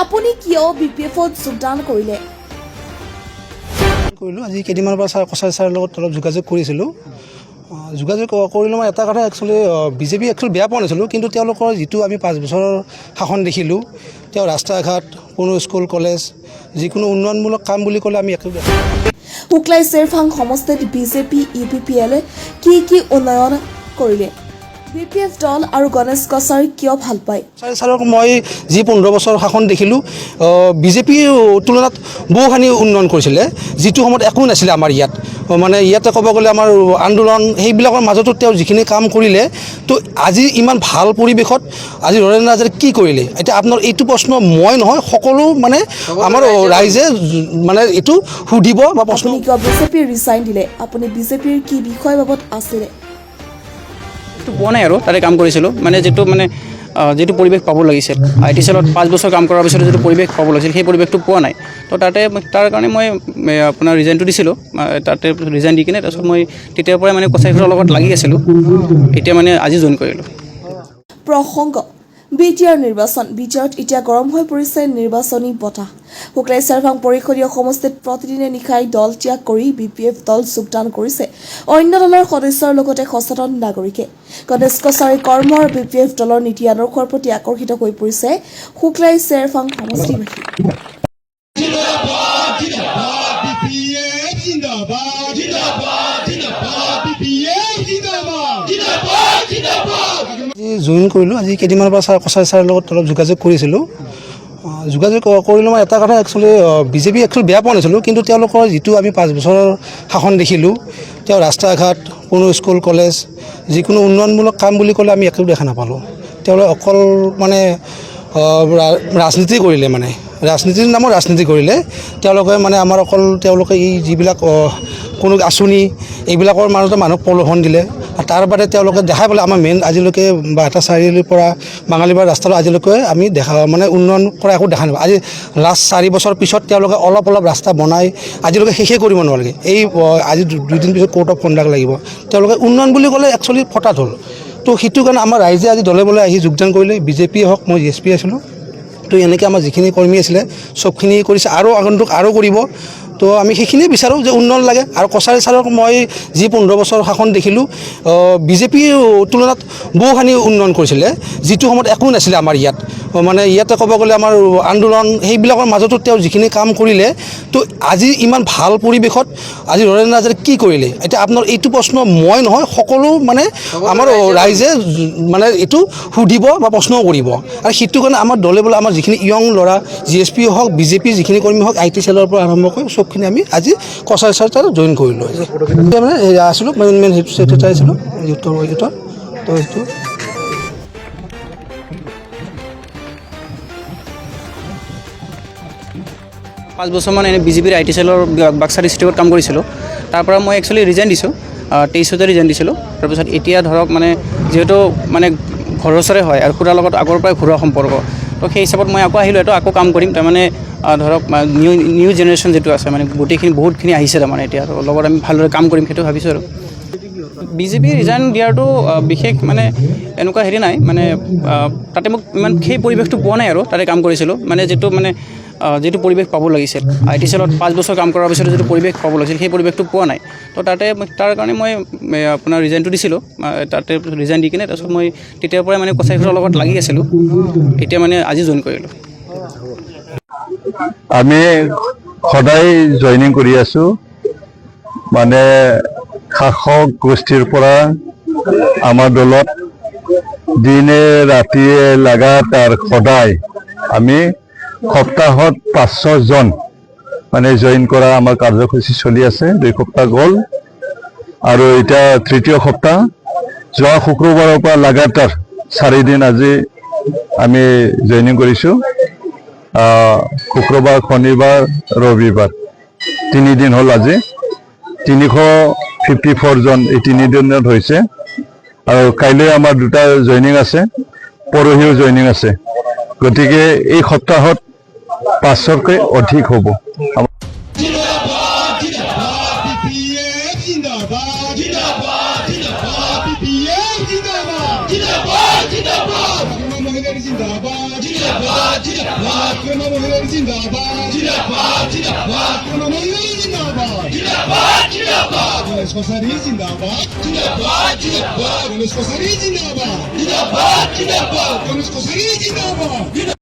আপুনি কিয় বিপিএফত যোগদান কৰিলে? আজি কেইদিনমানৰ পৰা কছাৰী ছাৰৰ লগত অলপ যোগাযোগ কৰিছিলোঁ। যোগাযোগ কৰিলোঁ মই এটা কথা একচুৱেলি বিজেপি বেয়া পোৱা নাছিলোঁ, কিন্তু তেওঁলোকৰ যিটো আমি 5 বছৰৰ শাসন দেখিলোঁ, তেওঁ ৰাস্তা ঘাট, কোনো স্কুল কলেজ, যিকোনো উন্নয়নমূলক কাম বুলি ক'লে আমি একো বেয়া। শুক্লাই চেৰফাং সমষ্টিত বিজেপি ইউপিপিএলে কি উন্নয়ন কৰিলে? বিপিএফ দল আৰু গণেশ কছাৰী কিয় ভাল পায়? ছাৰক মই যি 15 বছৰ শাসন দেখিলোঁ, বিজেপিৰ তুলনাত বহুখিনি উন্নয়ন কৰিছিলে, যিটো সময়ত একো নাছিলে আমাৰ ইয়াত। মানে ইয়াতে ক'ব গ'লে আমাৰ আন্দোলন সেইবিলাকৰ মাজতো তেওঁ যিখিনি কাম কৰিলে, তো আজি ইমান ভাল পৰিৱেশত আজি নৰেন্দ্ৰ নাথে কি কৰিলে? এতিয়া আপোনাৰ এইটো প্ৰশ্ন মই নহয়, সকলো মানে আমাৰ ৰাইজে মানে এইটো সুধিব বা প্ৰশ্ন। আপুনি কিয় বিজেপিৰ ৰিজাইন দিলে? আপুনি বিজেপিৰ কি বিষয় বাবদ আছিলে? পোৱা নাই আৰু তাতে কাম কৰিছিলোঁ, মানে যিটো পৰিৱেশ পাব লাগিছিল, IT চেলত 5 বছৰ কাম কৰাৰ পিছত যিটো পৰিৱেশ পাব লাগিছিল সেই পৰিৱেশটো পোৱা নাই। তো তাৰ কাৰণে মই আপোনাৰ ৰিজাইনটো দিছিলোঁ। তাতে ৰিজাইন দি কিনে তাৰপিছত মই তেতিয়াৰ পৰাই মানে কছাৰীখনৰ লগত লাগি আছিলোঁ। এতিয়া মানে আজি জইন কৰিলোঁ। প্ৰসংগ বিটিআৰ নিৰ্বাচন। বিটিআৰত এতিয়া গৰম হৈ পৰিছে নিৰ্বাচনী বতাহ। শুক্লাই চেৰফাং পৰিষদীয় সমষ্টিত প্ৰতিদিনে নিশাই দল ত্যাগ কৰি বিপিএফ দল যোগদান কৰিছে অন্য দলৰ সদস্যৰ লগতে সচেতন নাগৰিকে। গণেশ কছাৰী কৰ্ম আৰু বিপিএফ দলৰ নীতি আদৰ্শৰ প্ৰতি আকৰ্ষিত হৈ পৰিছে শুক্লাই চেৰফাং সমষ্টিবাসী। জইন কৰিলোঁ আজি কেইদিনমানৰ পৰা কছাৰী ছাৰৰ লগত অলপ যোগাযোগ কৰিছিলোঁ। যোগাযোগ কৰিলোঁ মই এটা কথা একচুৱেলি বিজেপি বেয়া পোৱা নাছিলোঁ, কিন্তু তেওঁলোকৰ যিটো আমি 5 বছৰৰ শাসন দেখিলোঁ, তেওঁ ৰাস্তা ঘাট, কোনো স্কুল কলেজ, যিকোনো উন্নয়নমূলক কাম বুলি ক'লে আমি একো দেখা নাপালোঁ। তেওঁলোকে অকল মানে ৰাজনীতি কৰিলে, মানে ৰাজনীতিৰ নামত ৰাজনীতি কৰিলে। তেওঁলোকে মানে আমাৰ অকল তেওঁলোকে এই যিবিলাক কোনো আঁচনি এইবিলাকৰ মাজতে মানুহক প্ৰলোভন দিলে। তাৰ বাদে তেওঁলোকে দেখাই পালে আমাৰ মেইন আজিলৈকে বাটা চাৰিআলিৰ পৰা বাঙালীবাৰী ৰাস্তালৈ আজিলৈকে আমি মানে উন্নয়ন কৰা একো দেখা নাপাওঁ। আজি লাষ্ট 4 বছৰ পিছত তেওঁলোকে অলপ ৰাস্তা বনাই আজিলৈকে শেষে কৰিব নোৱাৰিলে। এই আজি 2 দিন পিছত কোৰ্ট অফ কণ্ডাক্ট লাগিব। তেওঁলোকে উন্নয়ন বুলি ক'লে একচুৱেলি ফটাত হ'ল। তো সেইটো কাৰণে আমাৰ ৰাইজে আজি দলে বলে আহি যোগদান কৰিলে। বিজেপিয়ে হওক, মই GSP আছিলোঁ। তো এনেকৈ আমাৰ যিখিনি কৰ্মী আছিলে চবখিনি কৰিছে, আৰু আগন্তুক আৰু কৰিব। তো আমি সেইখিনিয়ে বিচাৰোঁ যে উন্নয়ন লাগে। আৰু কছাৰী ছাৰক মই যি 15 বছৰ শাসন দেখিলোঁ, বিজেপিৰ তুলনাত বহুখিনি উন্নয়ন কৰিছিলে, যিটো সময়ত একো নাছিলে আমাৰ ইয়াত। মানে ইয়াতে ক'ব গ'লে আমাৰ আন্দোলন সেইবিলাকৰ মাজতো তেওঁ যিখিনি কাম কৰিলে, তো আজি ইমান ভাল পৰিৱেশত আজি নৰেন্দ্ৰ নাথে কি কৰিলে? এতিয়া আপোনাৰ এইটো প্ৰশ্ন মই নহয়, সকলো মানে আমাৰ ৰাইজে মানে এইটো সুধিব বা প্ৰশ্ন কৰিব। আৰু সেইটো কাৰণে আমাৰ দলে বলে আমাৰ যিখিনি য়ং ল'ৰা GSP হওক, বিজেপিৰ যিখিনি কৰ্মী হওক, IT চেলৰ পৰা আৰম্ভ কৰি চবখিনি আমি আজি কছাৰী ছাৰ তাত জইন কৰিলোঁ। মানে আছিলোঁ মেইন ছেক্ৰেটাৰী আছিলোঁ ইউথৰ। তো সেইটো 5 বছৰমান এনে বিজেপিৰ IT চেলৰ বাক্সা ডিষ্ট্ৰিক্টত কাম কৰিছিলোঁ। তাৰ পৰা মই একচুৱেলি ৰিজাইন দিছোঁ, 23 ৰিজাইন দিছিলোঁ। তাৰপিছত এতিয়া ধৰক মানে যিহেতু মানে ঘৰৰ ওচৰে হয় আৰু খুৰাৰ লগত আগৰ পৰাই ঘৰুৱা সম্পৰ্ক, তো সেই হিচাপত মই আকৌ আহিলোঁ। আকৌ কাম কৰিম। তাৰমানে ধৰক নিউ জেনেৰেশ্যন যিটো আছে, মানে বহুতখিনি আহিছে তাৰমানে এতিয়া, আৰু লগত আমি ভালদৰে কাম কৰিম সেইটো ভাবিছোঁ। আৰু বিজেপি ৰিজাইন দিয়াৰটো বিশেষ মানে এনেকুৱা হেৰি নাই, মানে তাতে মোক ইমান সেই পৰিৱেশটো পোৱা নাই আৰু তাতে কাম কৰিছিলোঁ। মানে যিটো পৰিৱেশ পাব লাগিছিল, IT চেলত 5 বছৰ কাম কৰাৰ পিছত যিটো পৰিৱেশ পাব লাগিছিল সেই পৰিৱেশটো পোৱা নাই। তো তাৰ কাৰণে মই আপোনাৰ ৰিজাইনটো দিছিলোঁ। তাতে ৰিজাইন দি কিনে তাৰপিছত মই তেতিয়াৰ পৰাই মানে কছাৰীখনৰ লগত লাগি আছিলোঁ। এতিয়া মানে আজি জইন কৰিলোঁ। আমি সদায় জইনিং কৰি আছোঁ, মানে শাসক গোষ্ঠীৰ পৰা আমাৰ দলত দিনে ৰাতিয়ে লাগাতাৰ সদায় আমি সপ্তাহত 500 জন মানে জইন কৰা আমাৰ কাৰ্যসূচী চলি আছে। 2 সপ্তাহ গ'ল আৰু এতিয়া 3য় সপ্তাহ। যোৱা শুক্ৰবাৰৰ পৰা লাগাতাৰ 4 দিন আজি আমি জইনিং কৰিছোঁ। শুক্ৰবাৰ, শনিবাৰ, ৰবিবাৰ 3 দিন হ'ল। আজি 354 জন এই 3 দিনত হৈছে। আৰু কাইলৈ আমাৰ 2টা জইনিং আছে, পৰহিও জইনিং আছে। গতিকে এই সপ্তাহত 500কৈ অধিক হ'ব। তৃণমূলের জিন্দাবাদ তৃণমূলের জিন্দাবাদ গণেশ কসারি জিন্দাবাদ গণেশ কসারি জিন্দাবাদ গণেশ কসারি জিন্দাবাদ